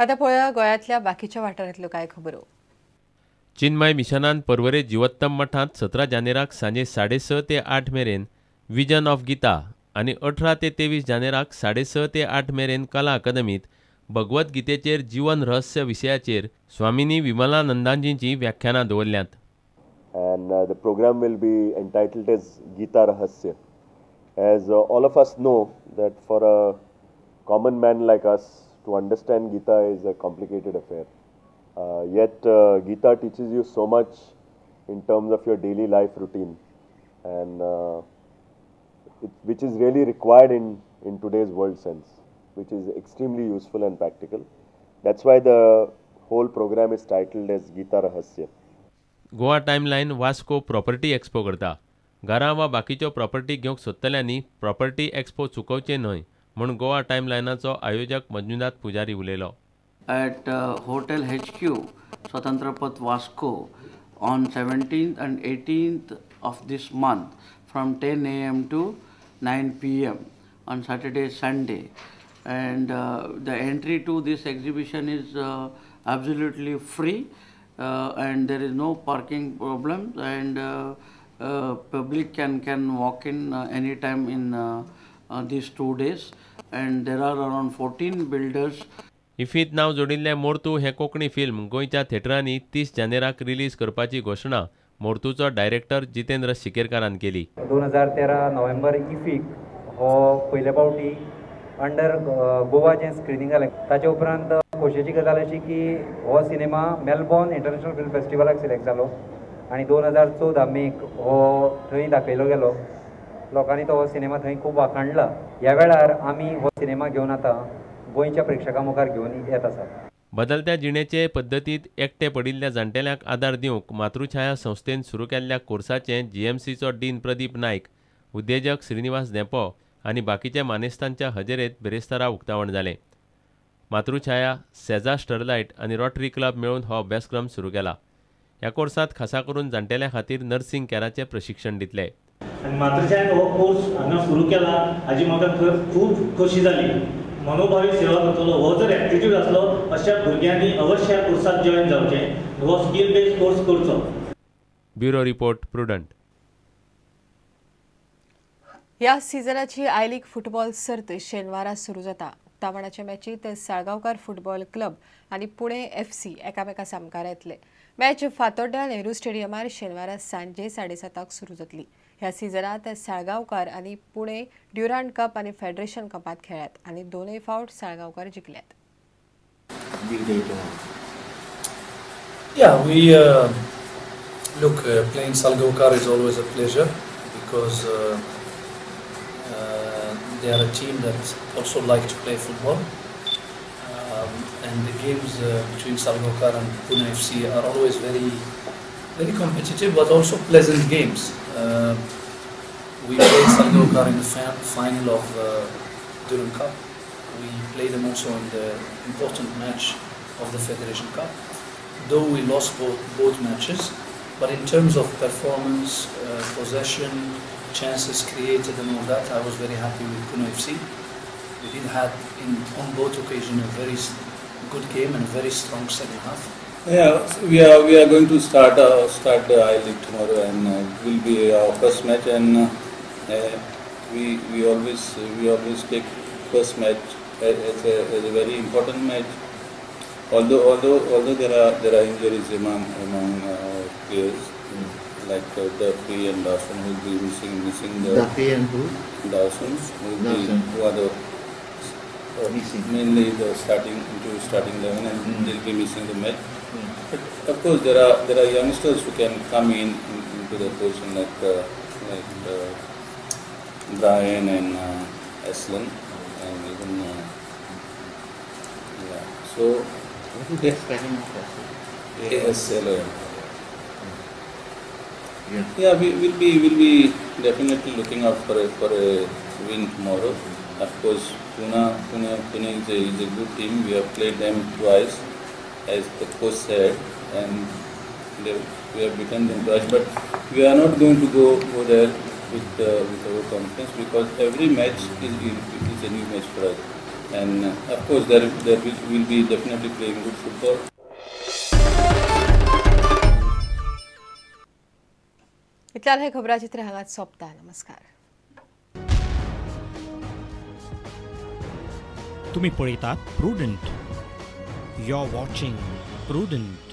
आता पळया गोंयांतल्या बाकीच्या वाठारांतल्यो कांय खबरो. चिन्मय मिशनान पर्वरे जिवोत्तम मठांत 17 जानेराक सांजे 6:30 ते 8 मेरेन विजन ऑफ गीता आनी 18 ते 23 जानेराक 6:30 ते 8 मेरेन कला अकादमीत भगवत गीतेचेर जीवन रहस्य विशयाचेर स्वामिनी विमलानंदांजींची व्याख्यानां दवरल्यांत. And the program will be entitled as Gita Rahasya. As all of us know that for a common man like us to understand Gita is a complicated affair. Yet Gita teaches you so much in terms of your daily life routine, and which is really required in today's world sense, which is extremely useful and practical. That's why the whole program is titled as Gita Rahasya. Goa timeline Vasco property expo करता. घरां वा बाकीच्यो property घेवंक सोदतल्यांनी property expo चुकोवचें न्हय म्हूण गोवा टायमलायनाचो आयोजक मंजुनाथ पुजारी उलयलो. At Hotel HQ, Swatantra Path Vasco, on 17th and 18th of this month from 10 a.m. to 9 p.m. on Saturday, Sunday. And the entry to this exhibition is absolutely free. And there is no parking problem, and public can walk in anytime in these 2 days, and there are around 14 builders. इफीत नांव जोडिल्लें मोर्तू हें Konkani film गोंयच्या थिएटरांनी 30 जानेराक release करपाची घोशणा मोर्तूचो director Jitendra शिकेरकारान केली. 2013 नोव्हेंबर इफीक हो पयले फावटी under गोवाचें screening जालें. ताचे उपरांत खोशयेची गजाल अशी की हो सिनेमा मेलबॉर्न इंटरनॅशनल फिल्म फेस्टिवलाक सिलेक्ट जालो आनी 2014 मेक हो थंय दाखयलो गेलो. लोकांनी तो हो सिनेमा थंय खूब वाखाणला. ह्या वेळार आमी हो सिनेमा घेवन आतां गोंयच्या प्रेक्षकां मुखार घेवन येत आसात. बदलत्या जिणेचे पद्दतींत एकटे पडिल्ल्या जाण्टेल्यांक आदार दिवंक मातृछाया संस्थेन सुरू केल्ल्या कोर्साचें जीएमसीचो डीन प्रदीप नायक, उद्देजक श्रीनिवास देंपो आनी बाकीच्या मानेस्तांच्या हजेरेंत बेरेस्तारा उक्तावण जालें. मातृछाया, सेजा स्टरलायट आनी रोटरी क्लब मेळून हो अभ्यासक्रम सुरू केला. ह्या कोर्सांत खासा करून जाण्टेल्या खातीर नर्सिंग केराचें प्रशिक्षण दितले. मातृछायेन हो कोर्स हांगा सुरू केला हाजी म्हाका खूब खोशी जाली. मनोभावी सेवा करतलो हो जर एप्टिट्यूड आसलो अशा भुरग्यांनी अवश्य ह्या कोर्सात जॉइन जावचें. हो स्कील बेस्ड कोर्स करचो. Bureau report prudent. ह्या सिजनाची आय लीग फुटबॉल सर्त शेनवारा सुरू जाता. उक्तावणाच्या मॅचीत साळगांवकार फुटबॉल क्लब आनी पुणे FC एकामेका सामकार येतले. मॅच फातोर्डा नेहरू स्टेडियमार शेनवारा सांजे 7:30 सुरू जातली. ह्या सिजनात साळगांवकार आनी पुणे ड्युरांड कप आनी फेडरेशन कपात खेळ्ळ्यात आनी दोनूय फावट Salgaonkar जिखल्यात. Yeah, we look, playing Salgaocar is always a pleasure because they are a team that also like to play football, and the games between Salgaocar and Pune FC are always very competitive, but also pleasant games. We played Salgaocar in the final of Durham Cup. We played them also in the important match of the Federation Cup. Though we lost both matches, but in terms of performance, possession, chances created and all that, I was very happy with Pune FC. We did have on both occasions a very good game and a very strong second half. Yeah, we are going to start the I League tomorrow, and it will be our first match, and we always take first match as a very important match. Although there are injuries among players. Like Duffy and Dawson will be missing the Duffy and who? Dawson will be who are the mainly the starting 11, and they'll be missing the match. But of course there are youngsters who can come into the position like Brian and Aslan and even so. What is the spelling of that? ASLON. Yeah, we will be definitely looking out for a win tomorrow. Of course, Pune is a good team. We have played them twice, as the coach said, and we have beaten them twice. But we are not going to go there with our confidence, because every match is a new match for us. and of course there will be definitely playing good football. इतल्यान हे खबराचित्र हांगाच सोंपता. नमस्कार. तुम्ही पळयतात Prudent. You are watching prudent.